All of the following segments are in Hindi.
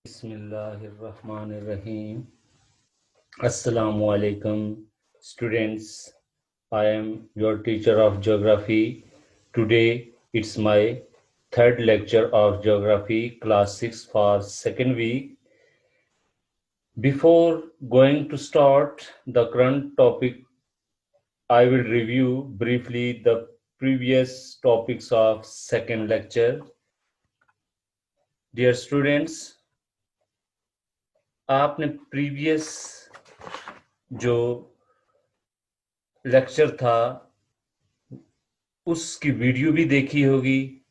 Bismillahirrahmanirrahim. Assalamu alaikum, students. I am your teacher of geography. Today it's my third lecture of geography, class 6 for second week. Before going to start the current topic, I will review briefly the previous topics of second lecture. Dear students, आपने प्रीवियस जो लेक्चर था उसकी वीडियो भी देखी होगी,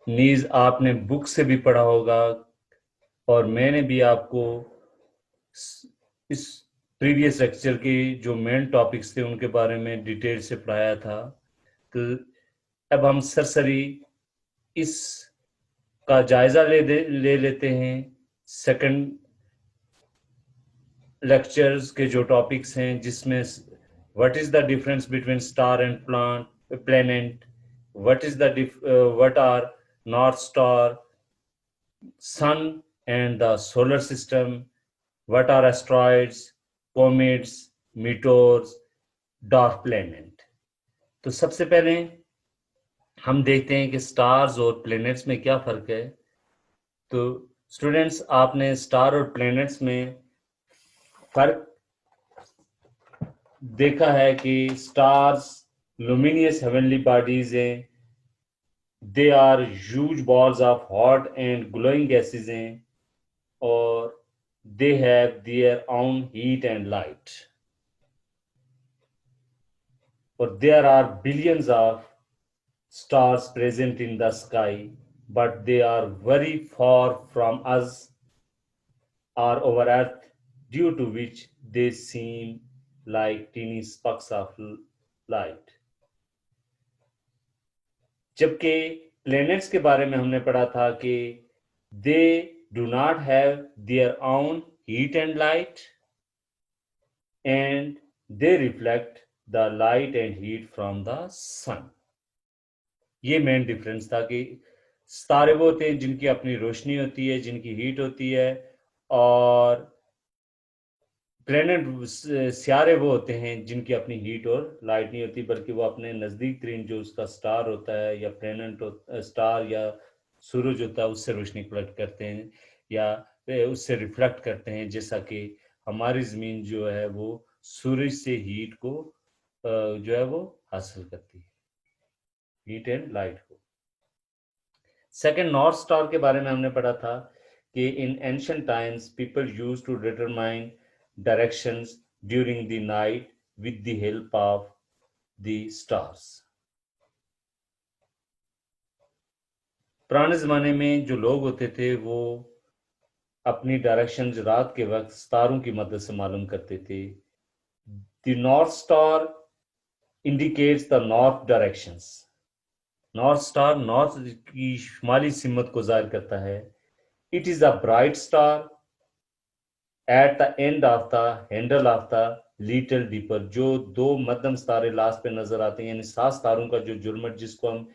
नीज आपने बुक से भी पढ़ा होगा और मैंने भी आपको इस प्रीवियस लेक्चर के जो मेन टॉपिक्स थे उनके बारे में डिटेल से पढ़ाया था। तो अब हम सरसरी इस का जायजा ले लेते हैं। सेकंड लेक्चर्स के जो टॉपिक्स हैं, जिसमें what is the difference between star and planet, what are north star, sun and the solar system, what are asteroids, comets, meteors, dwarf planet। तो सबसे पहले हम देखते हैं कि स्टार्स और प्लैनेट्स में क्या फर्क है। तो स्टूडेंट्स, आपने स्टार और प्लैनेट्स में फर्क देखा है कि स्टार्स लुमिनियस हेवनली बॉडीज हैं, they are huge balls of hot and glowing gases हैं, और they have their own heat and light, और there are billions of stars present in the sky, but they are very far from us or over earth, due to which they seem like teeny specks of light। जबकि प्लैनेट्स के बारे में हमने पढ़ा था कि they do not have their own heat and light and they reflect the light and heat from the sun. ये मेन डिफरेंस था कि सितारे वो होते हैं जिनकी अपनी रोशनी होती है, जिनकी हीट होती है, और प्लैनेट सियारे वो होते हैं जिनकी अपनी हीट और लाइट नहीं होती, बल्कि वो अपने नज़दीक तरीन जो उसका स्टार होता है या प्लैनेट स्टार या सूरज होता है उससे रोशनी कलेक्ट करते हैं या उससे रिफ्लेक्ट करते हैं। जैसा कि हमारी ज़मीन जो है वो सूरज से हीट को जो है वो हासिल करती है, हीट एंड लाइट को। सेकेंड, नॉर्थ स्टार के बारे में हमने पढ़ा था कि in ancient times people use to determine directions during the night with the help of the stars। पुराने जमाने में जो लोग होते थे वो अपनी डायरेक्शंस रात के वक्त सितारों की मदद से मालूम करते थे। The North Star indicates the north directions। North star north की शुमाली सिमत को जाहिर करता है। It is a bright star at the end of the handle of the little dipper। जो दो मध्यम सितारे लास्ट पे नजर आते हैं, यानी 7 सितारों का जो जुर्मट जिसको हम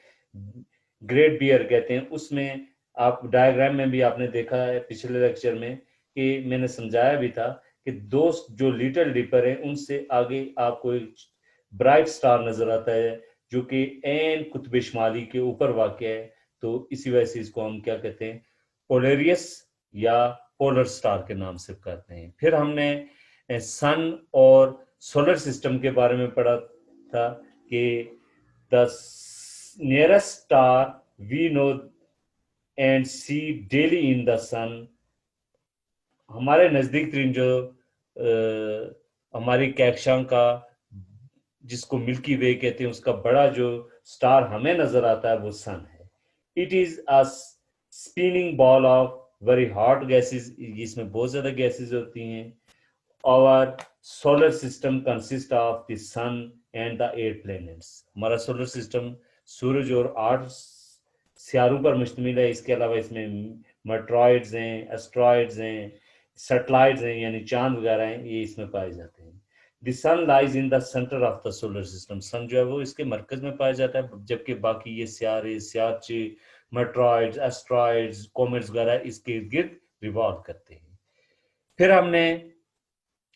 ग्रेट बियर कहते हैं, उसमें आप डायग्राम में भी आपने देखा है पिछले लेक्चर में कि मैंने समझाया भी था कि दो जो लिटिल डिपर है उनसे आगे आपको एक ब्राइट स्टार नजर आता है जो कि एन कुतुब शुमाली के ऊपर वाक़ है। तो इसी वजह से इसको हम क्या कहते हैं, पोलेरियस या पोलर स्टार के नाम से कहते हैं। फिर हमने सन और सोलर सिस्टम के बारे में पढ़ा था कि the nearest star we know and see daily in the sun. हमारे नजदीक तरीन जो हमारी कैक्शा का जिसको मिल्की वे कहते हैं उसका बड़ा जो स्टार हमें नजर आता है वो सन है। It is a spinning ball of very hot gases, इसमें बहुत ज्यादा गैसेस होती हैं। और solar system consist of the sun and the 8 planets. हमारा सोलर सिस्टम सूरज और 8 सियारों पर मुश्तमिल है। इसके अलावा इसमें मेट्रॉइड्स हैं, एस्ट्रॉइड्स हैं, सैटेलाइट्स हैं, यानी चांद वगैरह हैं, ये इसमें पाए जाते हैं। The sun lies in the centre of the solar system. Sun जो है वो इसके मरकज में पाया जाता है, जबकि बाकी ये सियारे, सियारचे, मेट्रॉइड्स, एस्ट्रॉइड्स, कॉमेट्स वगैरह इसके इर्द गिर्द रिवॉल्व करते हैं। फिर हमने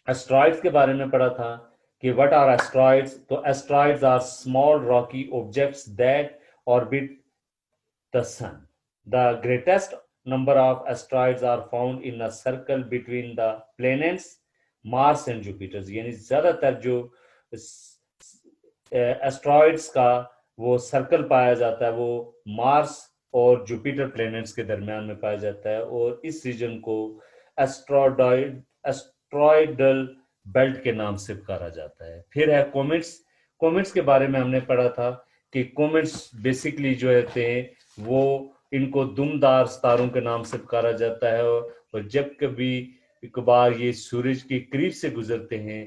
एस्ट्रॉइड्स के बारे में पढ़ा था कि व्हाट आर एस्ट्रॉइड्स। तो asteroids are small rocky objects that orbit the sun. The greatest number of asteroids are found in a circle between the planets Mars and Jupiter. यानी ज्यादातर जो एस्ट्रॉइड्स का वो सर्कल पाया जाता है वो मार्स और जुपिटर प्लैनेट्स के दरमियान में पाया जाता है, और इस रीजन को एस्ट्रॉइडल बेल्ट के नाम से पुकारा जाता है। फिर है कॉमेट्स। कॉमेट्स के बारे में हमने पढ़ा था कि कॉमेट्स बेसिकली जो होते हैं वो इनको दुमदार सितारों के नाम से पुकारा जाता है, और जब कभी एक बार ये सूरज के करीब से गुजरते हैं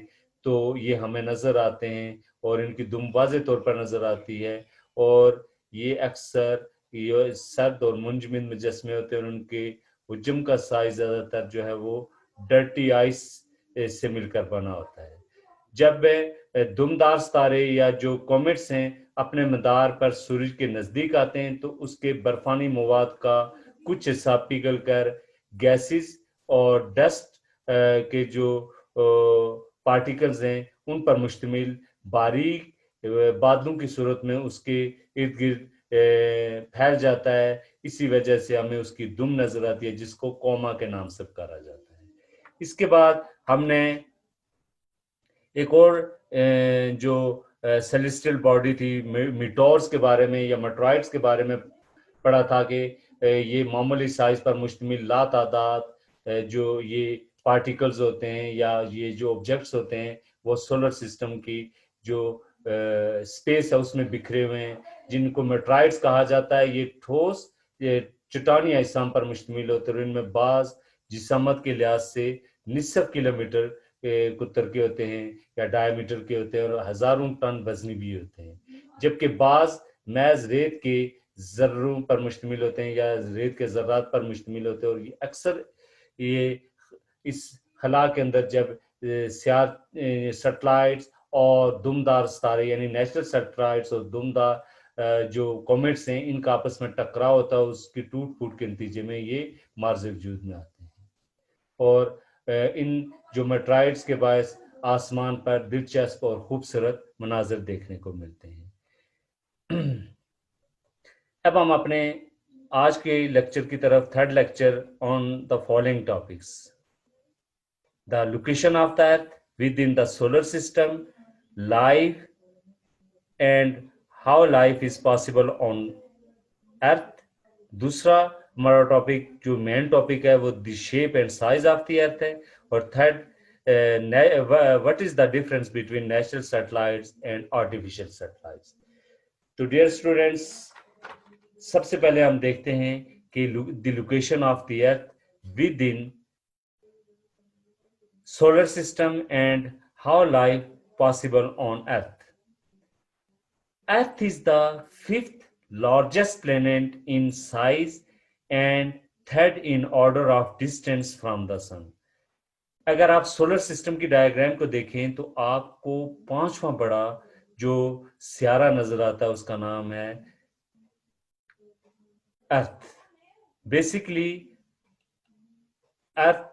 तो ये हमें नजर आते हैं और इनकी दुम वाज़े तौर पर नजर आती है, और ये अक्सर ये सर्द और मुंजमद मुजस्मे होते हैं और उनके हुजम का साइज ज्यादातर जो है वो डर्टी आइस से मिलकर बना होता है। जब दुमदार सितारे या जो कॉमेट्स हैं अपने मदार पर सूरज के नजदीक आते हैं तो उसके बर्फानी मवाद का कुछ हिस्सा पिघल कर गैसेस और डस्ट के जो पार्टिकल्स हैं उन पर मुश्तमिल बारीक बादलों की सूरत में उसके इर्द गिर्द फैल जाता है। इसी वजह से हमें उसकी दुम नजर आती है जिसको कोमा के नाम से पुकारा जाता है। इसके बाद हमने एक और जो सेलेस्टियल बॉडी थी मीटोर्स के बारे में या मेटरॉइड्स के बारे में पढ़ा था कि ये मामूली साइज पर मुश्तमिल लातादाद जो ये पार्टिकल्स होते हैं या ये जो ऑब्जेक्ट्स होते हैं वो सोलर सिस्टम की जो स्पेस है उसमें बिखरे हुए हैं, जिनको मेटरॉइड्स कहा जाता है। ये ठोस ये चट्टानी अजसाम पर मुश्तमिल होते हैं, इनमें बाज जिसामत के लिहाज से निस्फ किलोमीटर कुतर के होते हैं या डायमीटर के होते हैं और हजारों टन वजनी भी होते हैं, जबकि बाज महज रेत के जर्रों पर मुश्तमिल होते हैं या रेत के जर्रात पर मुश्तमिल होते हैं। और ये अक्सर ये इस खला के अंदर जब सैटेलाइट्स और दुमदार सितारे यानी नेचुरल सैटेलाइट्स और दुमदार जो कॉमेट्स हैं इनका आपस में टकराव होता है, उसकी टूट फूट के नतीजे में ये मार्ज वजूद में आते हैं और इन जो मेटरॉइड्स के बायस आसमान पर दिलचस्प और खूबसूरत मनाजिर देखने को मिलते हैं। अब हम अपने आज के लेक्चर की तरफ, third lecture on the following topics: the location of the earth with in the solar system, life and how life is possible on earth. दूसरा हमारा टॉपिक जो मेन टॉपिक है वो the shape and size of the अर्थ है। और third, what is the difference between natural satellites and artificial satellites. तो डियर स्टूडेंट्स, सबसे पहले हम देखते हैं कि the location of the earth with in solar system and how life possible on earth. Earth is the fifth largest planet in size and third in order of distance from the sun. अगर आप सोलर सिस्टम की डायग्राम को देखें तो आपको पांचवा बड़ा जो सियारा नजर आता है उसका नाम है अर्थ। बेसिकली अर्थ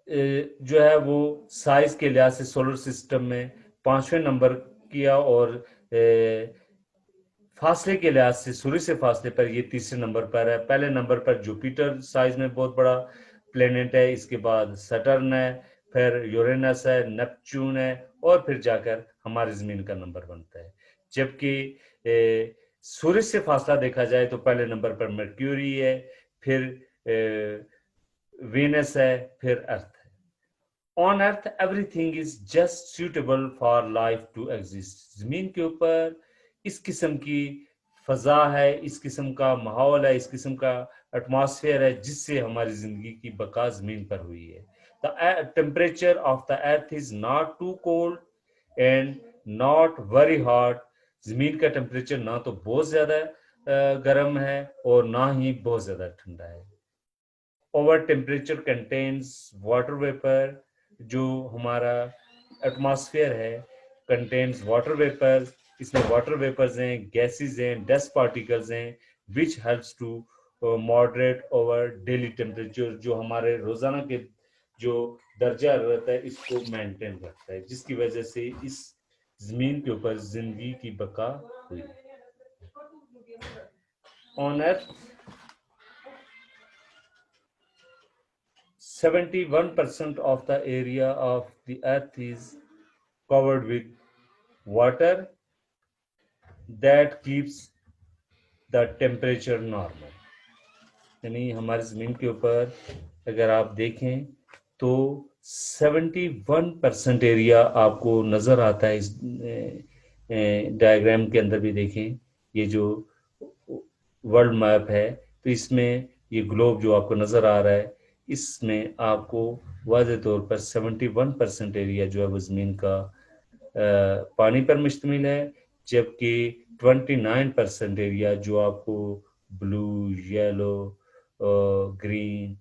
जो है वो साइज के लिहाज से सोलर सिस्टम में पांचवें नंबर किया और फासले के लिहाज से सूर्य से फासले पर ये तीसरे नंबर पर है। पहले नंबर पर जुपिटर साइज में बहुत बड़ा प्लेनेट है, इसके बाद सैटर्न है, फिर यूरेनस है, नेपच्यून है और फिर जाकर हमारी जमीन का नंबर बनता है। जबकि सूर्य से फासला देखा जाए तो पहले नंबर पर मर्क्यूरी है, फिर वीनस है, फिर अर्थ है। On earth everything is just suitable for life to exist. जमीन के ऊपर इस किस्म की फजा है, इस किस्म का माहौल है, इस किस्म का एटमॉस्फेयर है जिससे हमारी जिंदगी की बका जमीन पर हुई है। The temperature of the earth is not too cold and not very hot. जमीन का टेम्परेचर ना तो बहुत ज्यादा गर्म है और ना ही बहुत ज्यादा ठंडा है। Over temperature contains water vapour. जो हमारा एटमॉस्फेयर है कंटेन्स वाटर वेपर्स, इसमें वाटर वेपर्स हैं, गैसेस हैं, डस्ट पार्टिकल्स हैं, which helps to moderate over daily temperature, जो हमारे रोजाना के जो दर्जा रहता है इसको मेंटेन रखता है, जिसकी वजह से इस जमीन के ऊपर जिंदगी की बका हुई। On earth 71% of the area of the earth is covered with water that keeps the temperature normal। यानी हमारी ज़मीन के ऊपर अगर आप देखें तो 71% एरिया आपको नज़र आता है। इस डायग्राम के अंदर भी देखें, ये जो वर्ल्ड मैप है तो इसमें ये ग्लोब जो आपको नज़र आ रहा है, इसमें आपको वाज़े तौर पर 71% एरिया जो है वो ज़मीन का पानी पर मुश्तमिल है, जबकि 29% एरिया जो आपको ब्लू, येलो, ग्रीन,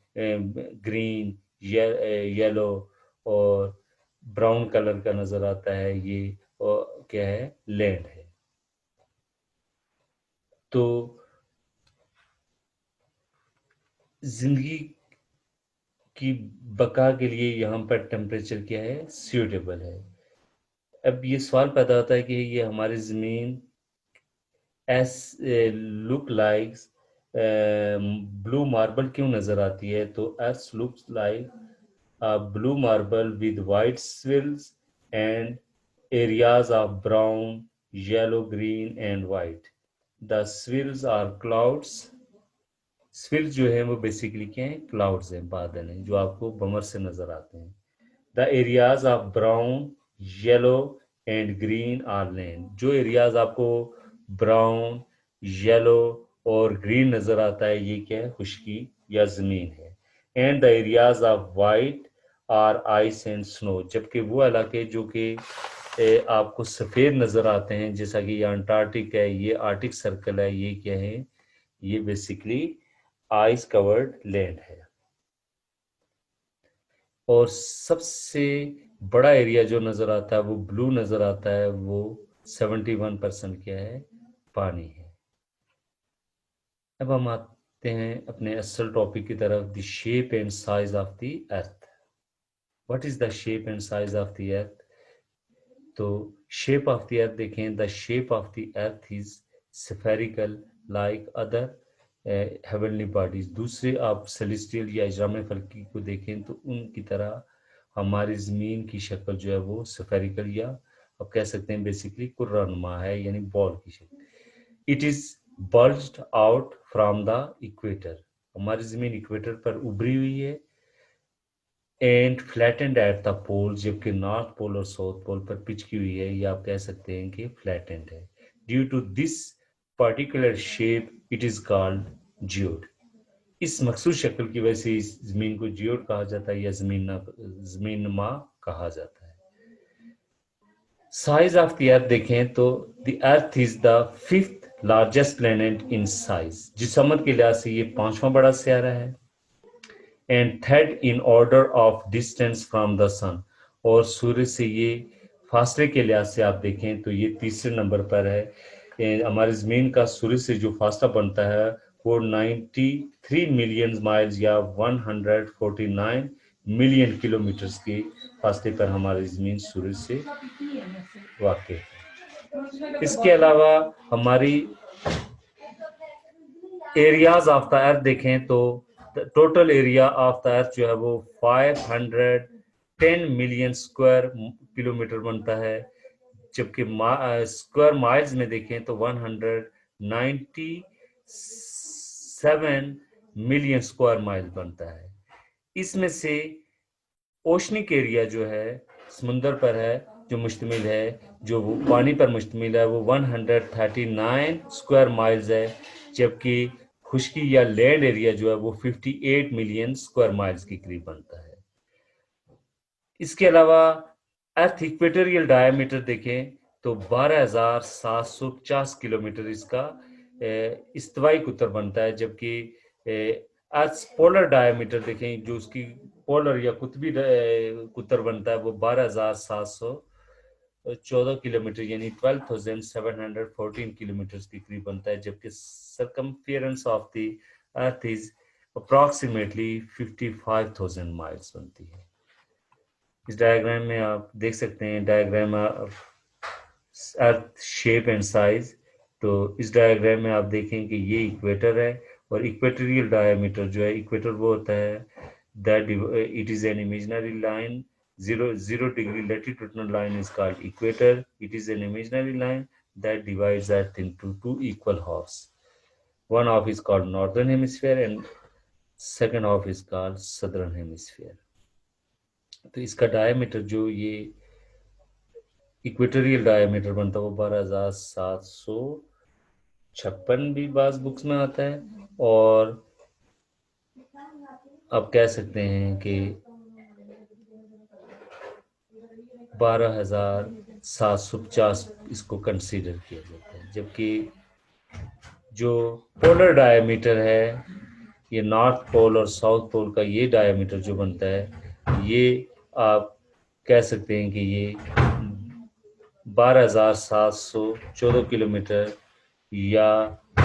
येलो और ब्राउन कलर का नजर आता है, ये क्या है, लैंड है। तो जिंदगी की बका के लिए यहाँ पर टेम्परेचर क्या है, सूटेबल है। अब ये सवाल पैदा होता है कि ये हमारी ज़मीन as look like blue marble क्यों नजर आती है? तो earth looks like blue marble with white swirls and areas of brown, yellow, green and white. The swirls are clouds. swirls जो है वो बेसिकली क्या है, क्लाउड्स हैं, बादल हैं जो आपको बमर से नजर आते हैं। The areas of brown, yellow and green are land. जो एरियाज आपको ब्राउन, येलो और ग्रीन नजर आता है, ये क्या है, खुश्की या जमीन है। And the areas of white are ice and snow, जबकि वो इलाके जो कि आपको सफ़ेद नज़र आते हैं, जैसा कि ये अंटार्कटिक है, ये आर्टिक सर्कल है, ये क्या है, ये बेसिकली आइस कवर्ड लैंड है। और सबसे बड़ा एरिया जो नज़र आता है वो ब्लू नज़र आता है, वो 71% क्या है, पानी है। अब हम आते हैं अपने असल टॉपिक की तरफ, the shape and size of the earth. What is the shape and size of the अर्थ? तो शेप ऑफ द अर्थ देखें, the shape of the earth is spherical like other heavenly bodies. दूसरे आप सेलेस्टियल या इजराम फल्की को देखें तो उनकी तरह हमारी ज़मीन की शक्ल जो है वो स्फेरिकल या आप कह सकते हैं बेसिकली कुर्रानुमा है, यानी बॉल की शक्ल। It is bulged out from the equator, हमारी ज़मीन इक्वेटर पर उभरी हुई है। एंड फ्लैटेंड एट द पोल, जबकि नॉर्थ पोल और साउथ पोल पर पिचकी हुई है, या आप कह सकते हैं कि फ्लैटेंड है। Due to this particular shape it is called geoid. इस मखसूस शक्ल की वजह से इस जमीन को जियोड कहा जाता है या जमीनुमा कहा जाता है। साइज ऑफ द अर्थ देखें तो the earth is the 5th largest planet in size, जिस्मत के लिहाज से ये 5वां बड़ा सियारा है। And third in order of distance from the sun, और सूर्य से ये फासले के लिहाज से आप देखें तो ये तीसरे नंबर पर है। हमारी ज़मीन का सूर्य से जो फासला बनता है वो 93 मिलियन माइल्स या 149 मिलियन किलोमीटर्स के फासले पर हमारी ज़मीन सूर्य से वाक़ है। इसके अलावा हमारी एरियाज ऑफ द अर्थ देखें तो टोटल एरिया ऑफ द अर्थ जो है वो 510 मिलियन स्क्वायर किलोमीटर बनता है, जबकि स्क्वायर माइल्स में देखें तो 197 मिलियन स्क्वायर माइल बनता है। इसमें से ओशनिक एरिया जो है समुंदर पर है जो मुश्तमिल है, जो वो पानी पर मुश्तमिल है, वो 139 स्क्वायर माइल्स है, जबकि खुश्की या लैंड एरिया जो है वो 58 मिलियन स्क्वायर माइल्स के करीब बनता है। इसके अलावा अर्थ इक्वेटोरियल डायमीटर देखें तो 12,750 किलोमीटर इसका इस्तवाई कुतर बनता है, जबकि अर्थ पोलर डायमीटर देखें जो उसकी पोलर या कुतबी कुतर बनता है वो 12,714 किलोमीटर यानी 12,714 किलोमीटर के करीब बनता है, जबकि circumference of the earth is approximately 55,000 miles बनती है। इस डायग्राम में आप देख सकते हैं diagram earth shape and size. तो इस डायग्राम में आप देखें कि ये इक्वेटर है और इक्वेटोरियल डायमीटर जो है, इक्वेटर वो होता है that it is an imaginary line. Zero degree latitudinal line is called equator. It is an imaginary line that divides Earth into two equal halves. One half is called northern hemisphere and second half is called southern hemisphere. तो इसका डायमीटर जो ये इक्वेटोरियल डायमीटर बनता है वो 12,756 भी बाज बुक्स में आता है, और आप कह सकते हैं कि 12,750 इसको कंसीडर किया जाता है। जबकि जो पोलर डायमीटर है, ये नॉर्थ पोल और साउथ पोल का ये डायमीटर जो बनता है, ये आप कह सकते हैं कि ये 12,714 किलोमीटर या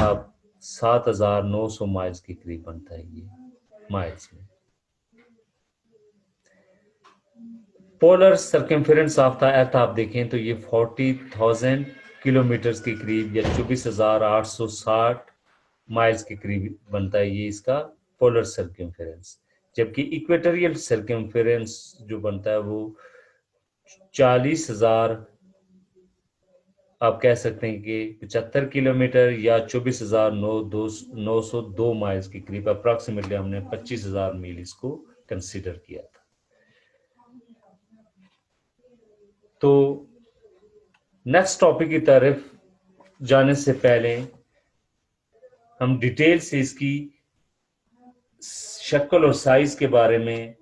आप 7,900 माइल्स के करीब बनता है ये माइल्स में। पोलर सर्कमफेरेंस ऑफ द अर्थ आप देखें तो ये 40,000 किलोमीटर के करीब या 24,860 माइल्स के करीब बनता है ये इसका पोलर सर्कमफेरेंस। जबकि इक्वेटोरियल सर्कमफेरेंस जो बनता है वो 40,000 आप कह सकते हैं कि 75 किलोमीटर या 24,902 माइल्स के करीब, अप्रॉक्सीमेटली हमने 25,000 मील इसको कंसीडर किया था। तो नेक्स्ट टॉपिक की तरफ जाने से पहले हम डिटेल से इसकी शक्ल और साइज के बारे में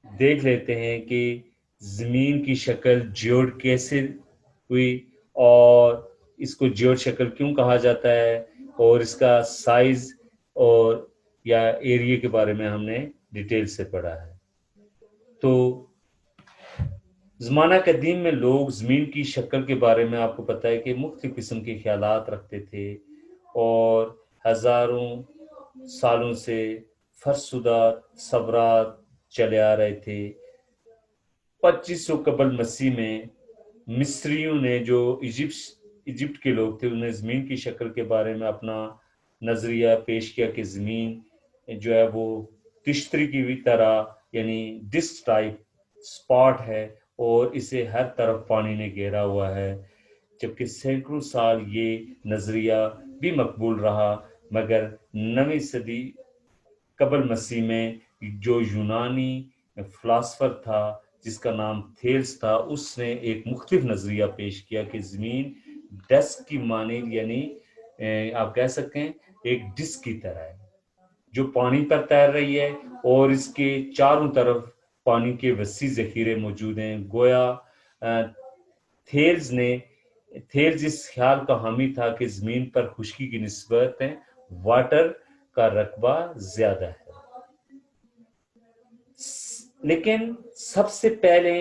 देख लेते हैं कि जमीन की शक्ल जियोड कैसे हुई और इसको जियोड शक्ल क्यों कहा जाता है, और इसका साइज और या एरिया के बारे में हमने डिटेल से पढ़ा है। तो ज़माना कदीम में लोग ज़मीन की शक्ल के बारे में आपको पता है कि मुख्तलिफ किस्म के ख्यालात रखते थे और हज़ारों सालों से फर्शुदा सवरात चले आ रहे थे। 2500 कबल मसीह में मिस्रियों ने, जो इजिप्ट के लोग थे, उन्हें ज़मीन की शक्ल के बारे में अपना नज़रिया पेश किया कि ज़मीन जो है वो तिश्तरी की तरह यानी डिस्क टाइप स्पॉट है और इसे हर तरफ पानी ने घेरा हुआ है। जबकि सैकड़ों साल ये नज़रिया भी मकबूल रहा, मगर 9वीं सदी कबल मसीह में जो यूनानी फिलासफर था जिसका नाम थेल्स था, उसने एक मुख्तलिफ नज़रिया पेश किया कि ज़मीन डिस्क की मानिंद यानी आप कह सकते हैं एक डिस्क की तरह है जो पानी पर तैर रही है और इसके चारों तरफ पानी के वसी ज़खीरे मौजूद हैं। गोया थेल्स इस ख्याल का हामी था कि ज़मीन पर खुश्की की निस्बत वाटर का रकबा ज़्यादा है। लेकिन सबसे पहले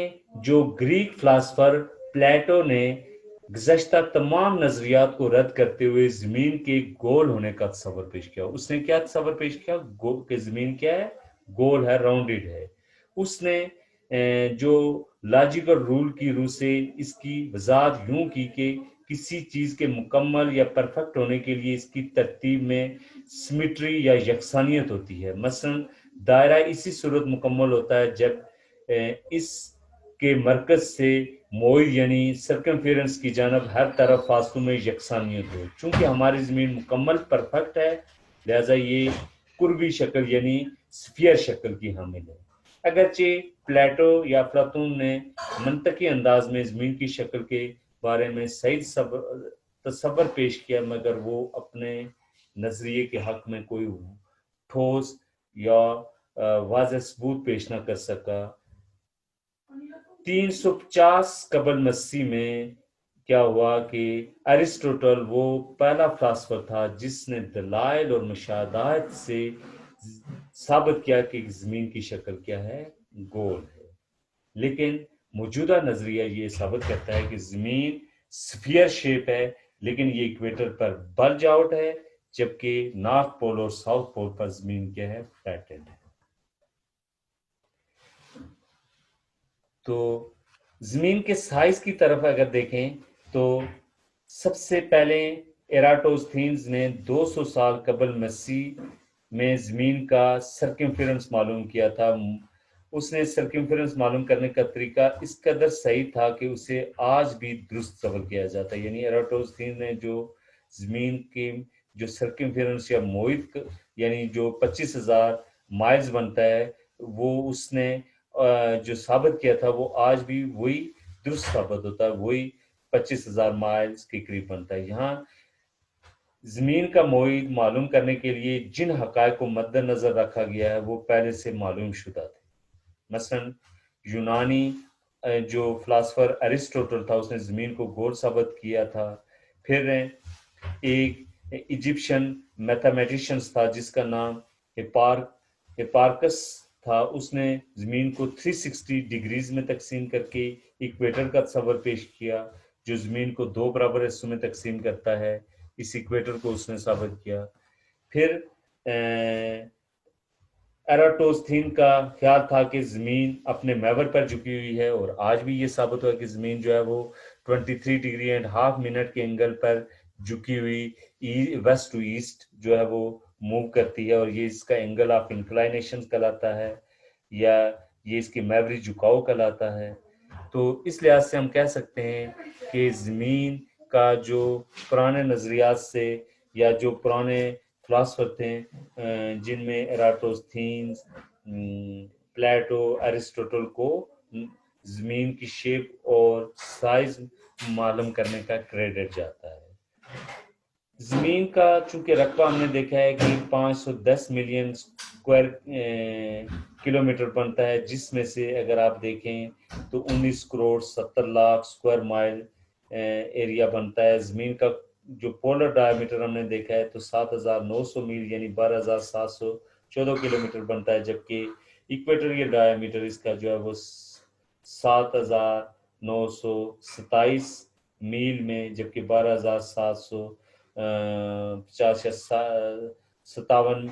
जो ग्रीक फिलासफर प्लेटो ने गुज़श्ता तमाम नज़रियात को रद्द करते हुए ज़मीन के गोल होने का तस्वर पेश किया। उसने क्या तस्वर पेश किया कि ज़मीन क्या है, गोल है, राउंडेड है। उसने जो लॉजिकल रूल की रूह से इसकी वजाहत यूं की कि किसी चीज़ के मुकम्मल या परफेक्ट होने के लिए इसकी तरतीब में सिमेट्री या यकसानियत होती है। मसलन दायरा इसी सूरत मुकम्मल होता है जब इसके मरकज से मोइल यानी सर्कमफेरेंस की जानब हर तरफ फासलों में यकसानियत हो। चूंकि हमारी ज़मीन मुकम्मल परफेक्ट है, लिहाजा ये कुर्बी शक्ल यानी स्फीयर शक्ल की हामिल है। अगरचे प्लेटो या अफलातून ने मंतकी अंदाज में ज़मीन की शक्ल के बारे में सही तस्वर पेश किया, मगर वो अपने नज़रिए के हक में कोई ठोस या वाज़ेह सबूत पेश न कर सका। 350 कबल मसीह में क्या हुआ कि अरिस्टोटल वो पहला फिलासफर था जिसने दलाइल और मुशाहदात से साबित किया कि ज़मीन की शक्ल क्या है, गोल है। लेकिन मौजूदा नज़रिया ये साबित करता है कि ज़मीन स्फीयर शेप है, लेकिन ये इक्वेटर पर बल्ज आउट है, जबकि नॉर्थ पोल और साउथ पोल पर जमीन क्या है, फ्लैटेंड है। तो जमीन के साइज की तरफ अगर देखें तो सबसे पहले एराटोस्थीन्स ने 200 साल कबल मसीह में जमीन का सर्कमफेरेंस मालूम किया था। उसने सर्कमफेरेंस मालूम करने का तरीका इस कदर सही था कि उसे आज भी दुरुस्त कवर किया जाता है। यानी एराटोस्थीन ने जो जमीन की जो सर्कमफेरेंस या मोहित यानी जो 25,000 माइल्स बनता है, वो उसने जो साबित किया था वो आज भी वही दुरुस्त साबित होता है, वही 25,000 माइल्स के करीब बनता है। यहाँ जमीन का मोहित मालूम करने के लिए जिन हकायक को मद्देनजर रखा गया है वो पहले से मालूम शुदा थे। मसलन यूनानी जो फिलासफर अरिस्टोटल था उसने जमीन को गोल साबित किया था। फिर एक इजिप्शियन मैथमेटिशियंस था जिसका नाम हिपार्कस था। उसने जमीन को 360 डिग्रीज में तकसीम करके इक्वेटर का तस्वर पेश किया जो जमीन को दो बराबर हिस्सों में तकसीम करता है। इस इक्वेटर को उसने साबित किया। फिर एराटोस्थीन का ख्याल था कि जमीन अपने महवर पर झुकी हुई है और आज भी ये साबित हुआ कि जमीन जो है वो 23 डिग्री एंड हाफ मिनट के एंगल पर झुकी हुई वेस्ट टू ईस्ट जो है वो मूव करती है और ये इसका एंगल ऑफ इंक्लाइनेशन कहलाता है या ये इसकी महवरी झुकाव कहलाता है। तो इस लिहाज से हम कह सकते हैं कि ज़मीन का जो पुराने नज़रियात से या जो पुराने फिलासफर थे जिनमें एराटोस्थीन्स, प्लेटो, अरिस्टोटल को ज़मीन की शेप और साइज मालूम करने का क्रेडिट जाता है। ज़मीन का चूंकि रकबा हमने देखा है कि 510 मिलियन स्क्वायर किलोमीटर बनता है, जिसमें से अगर आप देखें तो 19 crore 70 lakh square mile area बनता है। ज़मीन का जो पोलर डायमीटर हमने देखा है तो 7,900 मील यानी 12,714 किलोमीटर बनता है, जबकि इक्वेटोरियल डायमीटर इसका जो है वो 7,927 मील में, जबकि 12,700 50 या 57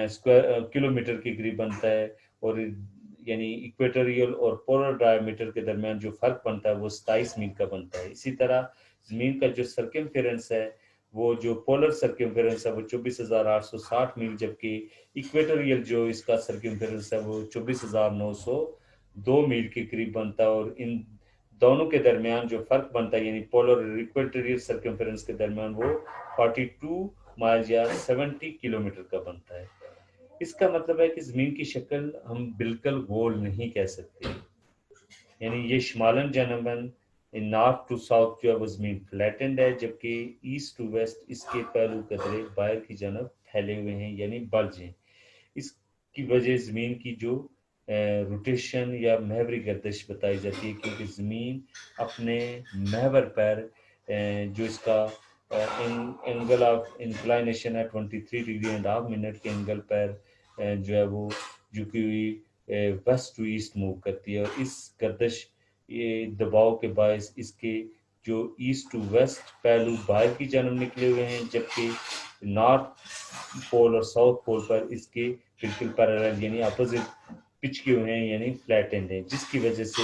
स्क्वायर किलोमीटर के करीब बनता है। और यानी इक्वेटोरियल और पोलर डायमीटर के दरमियान जो फर्क बनता है वो 27 मील का बनता है। इसी तरह जमीन का जो सर्कमफेरेंस है वो जो पोलर सर्कमफेरेंस है वो 24,860 मील, जबकि इक्वेटोरियल जो इसका सर्कमफेरेंस है वो 24,902 मील के करीब बनता है। और इन दोनों के दरमियान जो फर्क बनता है यानी पोलर और इक्वेटोरियल सर्कमफेरेंस के दरमियान वो 42 माइल या 70 किलोमीटर का बनता है। इसका मतलब है कि जमीन की शक्ल हम बिल्कुल गोल नहीं कह सकते, यानी ये शिमालन जनबन नॉर्थ टू साउथ जो है वो जमीन फ्लैटेंड है, जबकि ईस्ट टू वेस्ट इसके पहलू कदरे बाहर की जानब फैले हुए हैं यानी बल्ज हैं। इसकी वजह जमीन की जो रोटेशन या महवरी गर्दिश बताई जाती है, क्योंकि ज़मीन अपने महवर पर जो इसका एंगल ऑफ इंक्लाइनेशन है 23 डिग्री एंड हाफ मिनट के एंगल पर जो है वो झुकी हुई वेस्ट टू ईस्ट मूव करती है। और इस गर्दिश ये दबाव के बायस इसके जो ईस्ट टू वेस्ट पहलू बाहर की जानब निकले हुए हैं, जबकि नॉर्थ पोल और साउथ पोल पर इसके बिल्कुल पैरेलल यानी अपोजिट पिचके हुए हैं यानी फ्लैटेंड है, जिसकी वजह से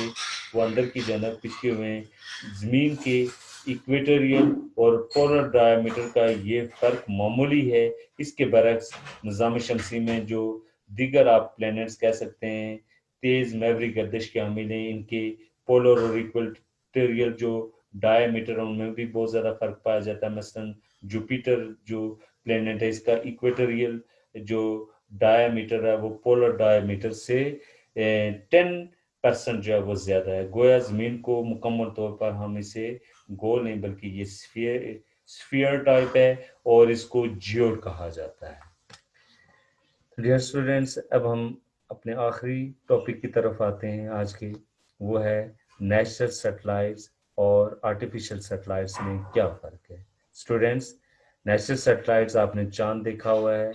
वो अंदर की जानब पिचके हुए हैं। ज़मीन के इक्वेटोरियल और पोलर डायमीटर का ये फ़र्क मामूली है। इसके बरक्स निज़ाम शमसी में जो दीगर आप प्लैनेट्स कह सकते हैं तेज़ महवरी गर्दिश के हामिल हैं, इनके पोलर और इक्वेटोरियल जो डायमीटर उनमें भी बहुत ज़्यादा फ़र्क पाया जाता है। मसलन जुपिटर जो प्लैनेट है इसका इक्वेटोरियल जो डायमीटर है वो पोलर डायमीटर से 10% जो है वो ज़्यादा है। गोया ज़मीन को मुकम्मल तौर पर हम इसे गोल नहीं बल्कि ये स्फीयर टाइप है और इसको जियोड कहा जाता है। डियर स्टूडेंट्स, अब हम अपने आखिरी टॉपिक की तरफ आते हैं आज के, वो है नेचुरल सैटेलाइट्स और आर्टिफिशियल सैटेलाइट्स में क्या फ़र्क है। स्टूडेंट्स, नेचुरल सैटेलाइट्स आपने चांद देखा हुआ है,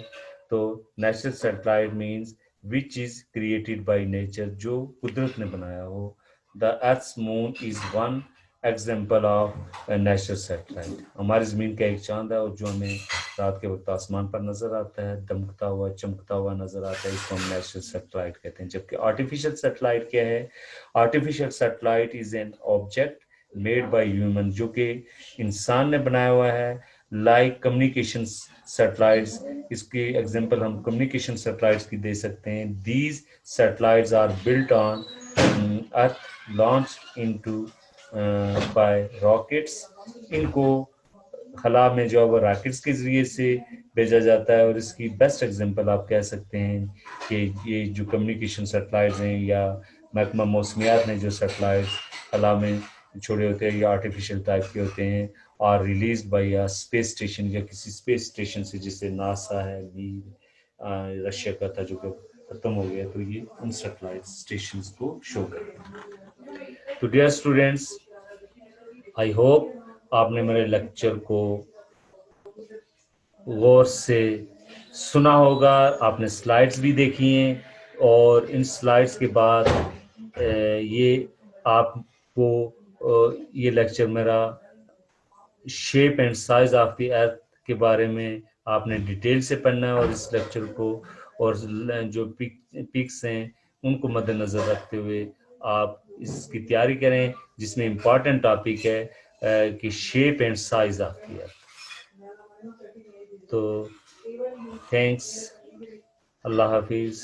तो natural satellite means which is created by nature, जो कुदरत ने बनाया हो। The earth's moon is one example of natural satellite. हमारी ज़मीन का एक चांद है और जो हमें रात के वक्त आसमान पर नज़र आता है, दमकता हुआ चमकता हुआ नज़र आता है, इसको हम नेचुरल सैटेलाइट कहते हैं। जबकि आर्टिफिशियल सैटेलाइट क्या है? Artificial satellite is an object made by human, जो कि इंसान ने बनाया हुआ है, लाइक कम्युनिकेशन सैटेलाइट्स। इसकी एग्जांपल हम कम्युनिकेशन सैटेलाइट्स की दे सकते हैं। These satellites are built on earth, launch into by rockets. इनको खला में जो है वो रॉकेट्स के जरिए से भेजा जाता है। और इसकी बेस्ट एग्जांपल आप कह सकते हैं कि ये जो कम्युनिकेशन सैटेलाइट्स हैं या महकमा मौसमियात ने जो सैटेलाइट्स खला में छोड़े होते हैं या आर्टिफिशियल टाइप के होते हैं, और रिलीज बाय या स्पेस स्टेशन या किसी स्पेस स्टेशन से, जिससे नासा है भी रशिया का था जो कि खत्म हो गया, तो ये उन सैटेलाइट स्टेशंस को शो करता है। तो डियर स्टूडेंट्स, आई होप आपने मेरे लेक्चर को गौर से सुना होगा, आपने स्लाइड्स भी देखी हैं, और इन स्लाइड्स के बाद ये आपको ये लेक्चर मेरा shape and size of the अर्थ के बारे में आपने डिटेल से पढ़ना है, और इस लेक्चर को और जो पिक्स हैं उनको मद्देनज़र रखते हुए आप इसकी तैयारी करें, जिसमें इम्पॉर्टेंट टॉपिक है कि shape and size of the अर्थ। तो थैंक्स, अल्लाह हाफिज़।